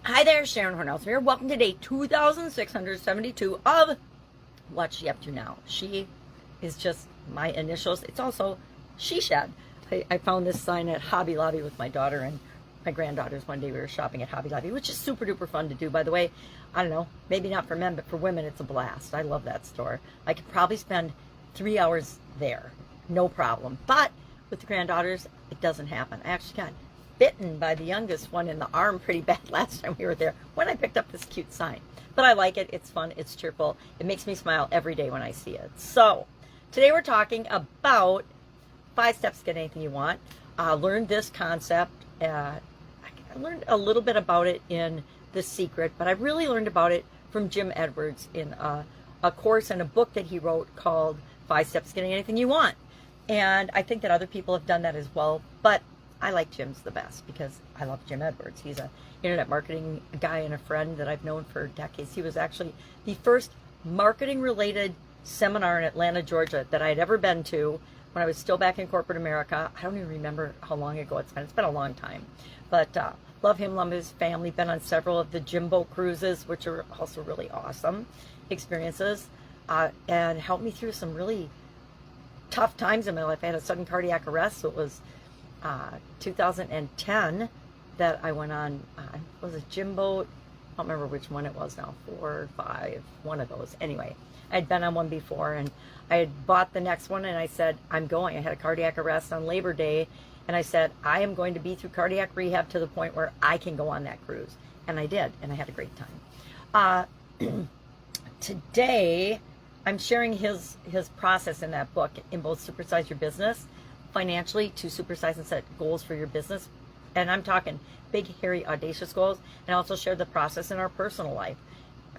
Hi there, Sharon Horne-Ellstrom here. Welcome to day 2672 of What's She Up To Now. She is just my initials. It's also She Shed. I found this sign at Hobby Lobby with my daughter and my granddaughters. One day we were shopping at Hobby Lobby, which is super duper fun to do, by the way. I don't know, maybe not for men, but for women it's a blast. I love that store. I could probably spend 3 hours there, no problem. But with the granddaughters, it doesn't happen. I actually got bitten by the youngest one in the arm pretty bad last time we were there when I picked up this cute sign. But I like it. It's fun. It's cheerful. It makes me smile every day when I see it. So today we're talking about 5 steps to get anything you want. Learned this concept. I learned a little bit about it in The Secret, but I really learned about it from Jim Edwards in a course and a book that he wrote called 5 Steps to Getting Anything You Want. And I think that other people have done that as well, but I like Jim's the best because I love Jim Edwards. He's an internet marketing guy and a friend that I've known for decades. He was actually the first marketing-related seminar in Atlanta, Georgia that I had ever been to when I was still back in corporate America. I don't even remember how long ago it's been. It's been a long time. But love him, love his family. Been on several of the Jimbo cruises, which are also really awesome experiences, and helped me through some really tough times in my life. I had a sudden cardiac arrest, so it was 2010 that I went on, was it Jimbo? I don't remember which one it was now, 4 or 5, one of those. Anyway, I'd been on one before and I had bought the next one and I said, I'm going. I had a cardiac arrest on Labor Day and I said, I am going to be through cardiac rehab to the point where I can go on that cruise. And I did, and I had a great time. Today, I'm sharing his process in that book in both Supersize Your Business financially to supersize and set goals for your business. And I'm talking big, hairy, audacious goals. And I also share the process in our personal life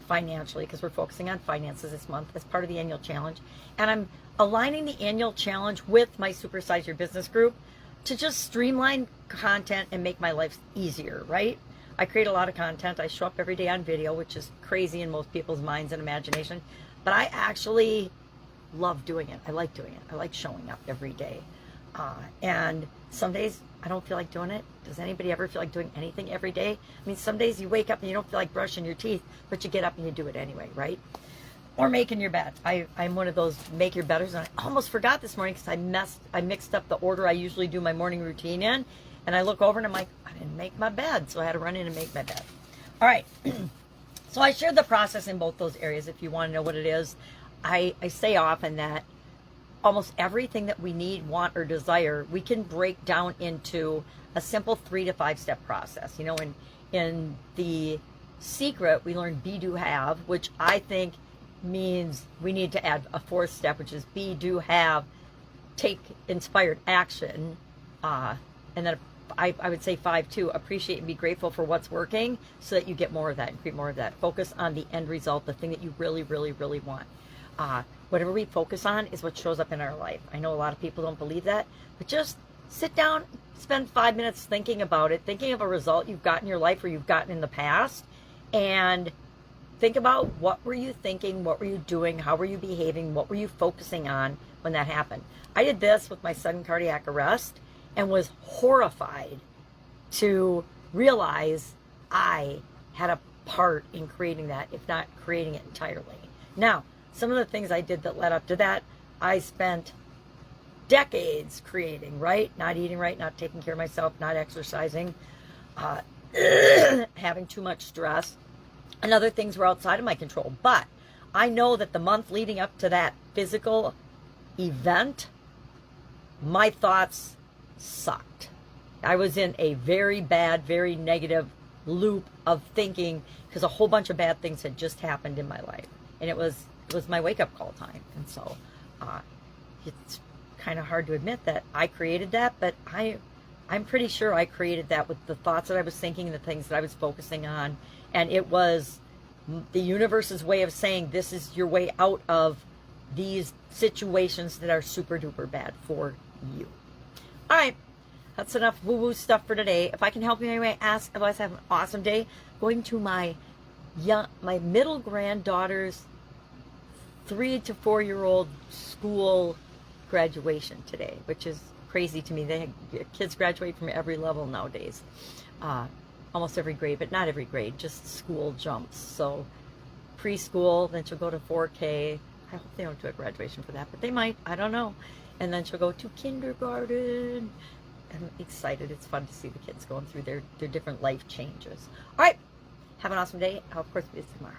financially because we're focusing on finances this month as part of the annual challenge. And I'm aligning the annual challenge with my Supersize Your Business group to just streamline content and make my life easier, right? I create a lot of content. I show up every day on video, which is crazy in most people's minds and imagination. But I actually love doing it. I like doing it. I like showing up every day. And some days I don't feel like doing it. Does anybody ever feel like doing anything every day? I mean, some days you wake up and you don't feel like brushing your teeth, but you get up and you do it anyway, right? Or making your bed. I'm one of those make your bedders, and I almost forgot this morning because I mixed up the order I usually do my morning routine in, and I look over and I'm like, I didn't make my bed, so I had to run in and make my bed. All right. So I shared the process in both those areas if you want to know what it is. I say often that almost everything that we need, want, or desire, we can break down into a simple 3 to 5 step process. You know, in The Secret, we learned be, do, have, which I think means we need to add a 4th step, which is be, do, have, take inspired action. And then I would say 5 too, appreciate and be grateful for what's working so that you get more of that and create more of that. Focus on the end result, the thing that you really, really, really want. Whatever we focus on is what shows up in our life. I know a lot of people don't believe that, but just sit down, spend 5 minutes thinking about it, thinking of a result you've gotten in your life or you've gotten in the past, and think about what were you thinking, what were you doing, how were you behaving, what were you focusing on when that happened. I did this with my sudden cardiac arrest and was horrified to realize I had a part in creating that, if not creating it entirely. Now, some of the things I did that led up to that, I spent decades creating, right? Not eating right, not taking care of myself, not exercising, having too much stress, and other things were outside of my control. But I know that the month leading up to that physical event, my thoughts sucked. I was in a very bad, very negative loop of thinking because a whole bunch of bad things had just happened in my life. And it was my wake-up call time. And so it's kind of hard to admit that I created that, but I'm pretty sure I created that with the thoughts that I was thinking and the things that I was focusing on. And it was the universe's way of saying, this is your way out of these situations that are super duper bad for you. All right. That's enough woo-woo stuff for today. If I can help you anyway, ask. Otherwise, have an awesome day. Going to my middle granddaughter's 3 to 4 year old school graduation today, which is crazy to me. Kids graduate from every level nowadays. almost every grade, but not every grade, just school jumps. So preschool, then she'll go to 4K. I hope they don't do a graduation for that, but they might. I don't know. And then she'll go to kindergarten. I'm excited. It's fun to see the kids going through their different life changes. All right. Have an awesome day. I'll, of course, be tomorrow.